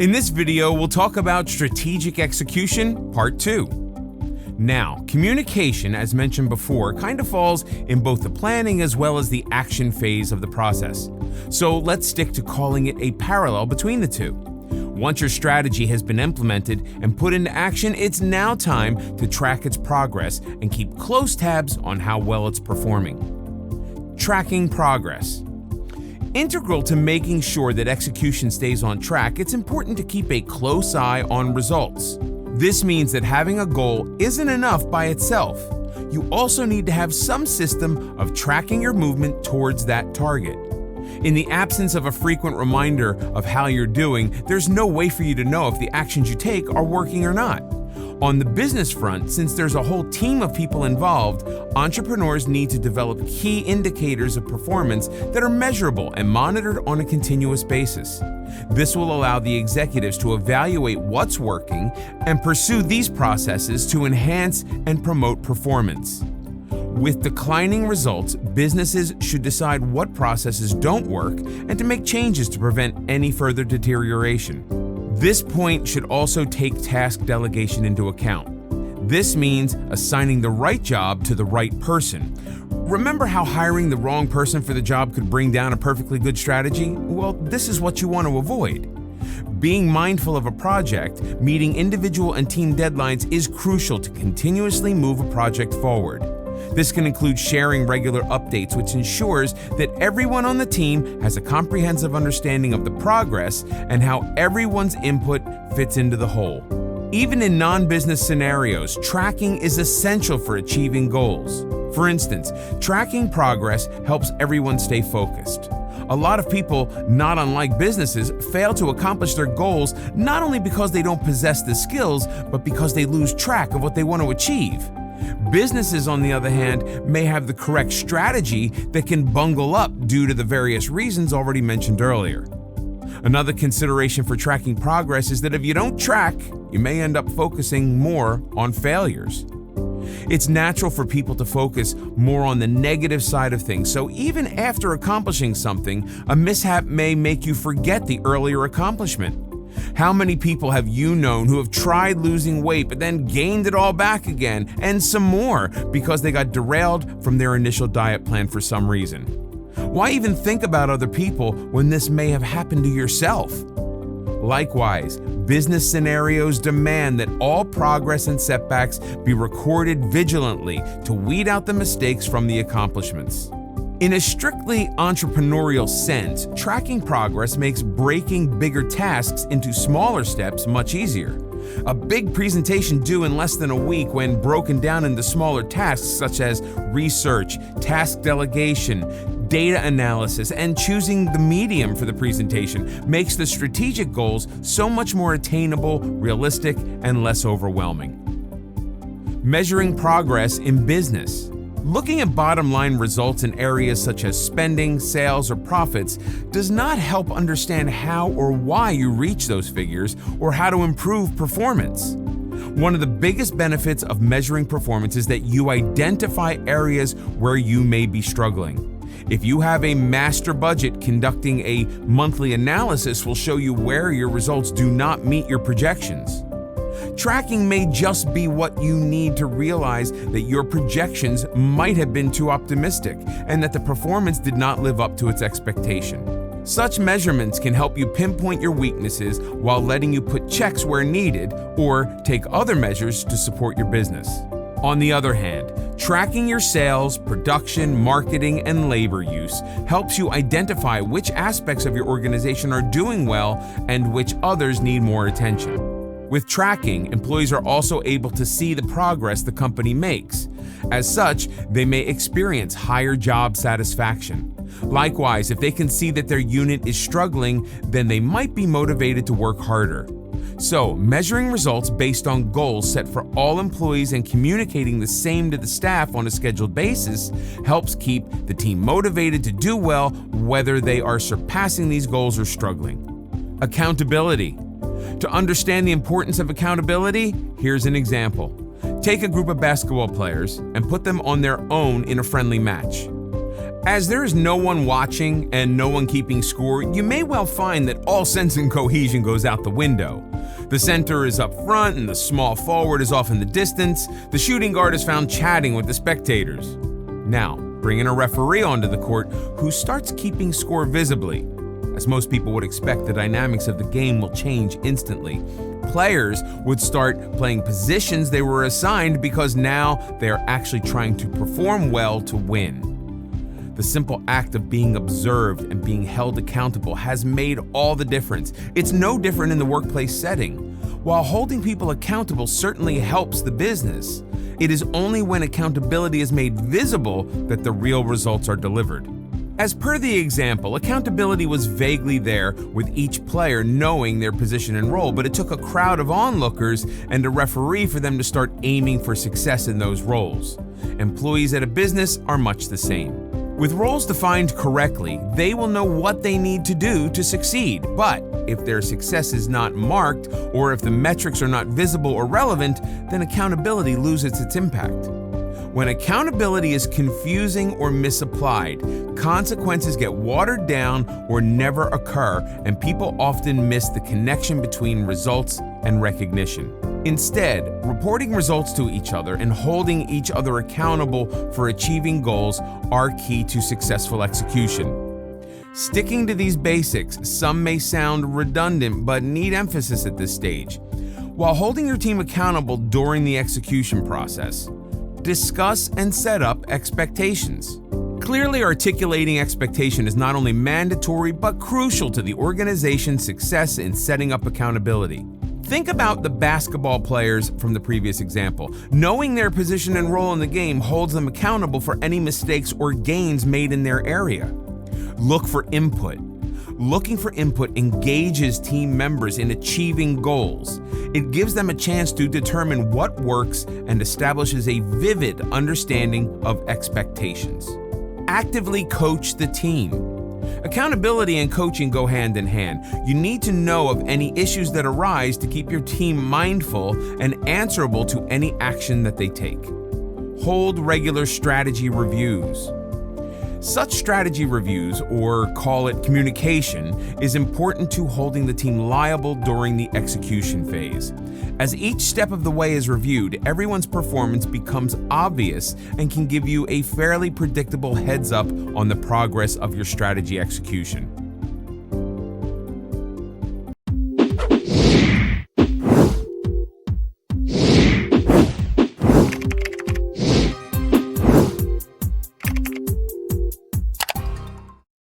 In this video, we'll talk about strategic execution, part 2. Now, communication, as mentioned before, kind of falls in both the planning as well as the action phase of the process. So let's stick to calling it a parallel between the two. Once your strategy has been implemented and put into action, it's now time to track its progress and keep close tabs on how well it's performing. Tracking progress. Integral to making sure that execution stays on track, it's important to keep a close eye on results. This means that having a goal isn't enough by itself. You also need to have some system of tracking your movement towards that target. In the absence of a frequent reminder of how you're doing, there's no way for you to know if the actions you take are working or not. On the business front, since there's a whole team of people involved, entrepreneurs need to develop key indicators of performance that are measurable and monitored on a continuous basis. This will allow the executives to evaluate what's working and pursue these processes to enhance and promote performance. With declining results, businesses should decide what processes don't work and to make changes to prevent any further deterioration. This point should also take task delegation into account. This means assigning the right job to the right person. Remember how hiring the wrong person for the job could bring down a perfectly good strategy? Well, this is what you want to avoid. Being mindful of a project, meeting individual and team deadlines is crucial to continuously move a project forward. This can include sharing regular updates, which ensures that everyone on the team has a comprehensive understanding of the progress and how everyone's input fits into the whole. Even in non-business scenarios, tracking is essential for achieving goals. For instance, tracking progress helps everyone stay focused. A lot of people, not unlike businesses, fail to accomplish their goals not only because they don't possess the skills, but because they lose track of what they want to achieve. Businesses, on the other hand, may have the correct strategy that can bungle up due to the various reasons already mentioned earlier. Another consideration for tracking progress is that if you don't track, you may end up focusing more on failures. It's natural for people to focus more on the negative side of things, so even after accomplishing something, a mishap may make you forget the earlier accomplishment. How many people have you known who have tried losing weight but then gained it all back again and some more because they got derailed from their initial diet plan for some reason? Why even think about other people when this may have happened to yourself? Likewise, business scenarios demand that all progress and setbacks be recorded vigilantly to weed out the mistakes from the accomplishments. In a strictly entrepreneurial sense, tracking progress makes breaking bigger tasks into smaller steps much easier. A big presentation due in less than a week, when broken down into smaller tasks such as research, task delegation, data analysis, and choosing the medium for the presentation, makes the strategic goals so much more attainable, realistic, and less overwhelming. Measuring progress in business. Looking at bottom-line results in areas such as spending, sales, or profits does not help understand how or why you reach those figures or how to improve performance. One of the biggest benefits of measuring performance is that you identify areas where you may be struggling. If you have a master budget, conducting a monthly analysis will show you where your results do not meet your projections. Tracking may just be what you need to realize that your projections might have been too optimistic and that the performance did not live up to its expectation. Such measurements can help you pinpoint your weaknesses while letting you put checks where needed or take other measures to support your business. On the other hand, tracking your sales, production, marketing, and labor use helps you identify which aspects of your organization are doing well and which others need more attention. With tracking, employees are also able to see the progress the company makes. As such, they may experience higher job satisfaction. Likewise, if they can see that their unit is struggling, then they might be motivated to work harder. So, measuring results based on goals set for all employees and communicating the same to the staff on a scheduled basis helps keep the team motivated to do well, whether they are surpassing these goals or struggling. Accountability. To understand the importance of accountability, here's an example. Take a group of basketball players and put them on their own in a friendly match. As there is no one watching and no one keeping score, you may well find that all sense and cohesion goes out the window. The center is up front and the small forward is off in the distance. The shooting guard is found chatting with the spectators. Now, bring in a referee onto the court who starts keeping score visibly. As most people would expect, the dynamics of the game will change instantly. Players would start playing positions they were assigned because now they are actually trying to perform well to win. The simple act of being observed and being held accountable has made all the difference. It's no different in the workplace setting. While holding people accountable certainly helps the business, it is only when accountability is made visible that the real results are delivered. As per the example, accountability was vaguely there with each player knowing their position and role, but it took a crowd of onlookers and a referee for them to start aiming for success in those roles. Employees at a business are much the same. With roles defined correctly, they will know what they need to do to succeed, but if their success is not marked or if the metrics are not visible or relevant, then accountability loses its impact. When accountability is confusing or misapplied, consequences get watered down or never occur, and people often miss the connection between results and recognition. Instead, reporting results to each other and holding each other accountable for achieving goals are key to successful execution. Sticking to these basics, some may sound redundant but need emphasis at this stage. While holding your team accountable during the execution process, discuss and set up expectations. Clearly articulating expectation is not only mandatory but crucial to the organization's success in setting up accountability. Think about the basketball players from the previous example. Knowing their position and role in the game holds them accountable for any mistakes or gains made in their area. Look for input. Looking for input engages team members in achieving goals. It gives them a chance to determine what works and establishes a vivid understanding of expectations. Actively coach the team. Accountability and coaching go hand in hand. You need to know of any issues that arise to keep your team mindful and answerable to any action that they take. Hold regular strategy reviews. Such strategy reviews, or call it communication, is important to holding the team liable during the execution phase. As each step of the way is reviewed, everyone's performance becomes obvious and can give you a fairly predictable heads up on the progress of your strategy execution.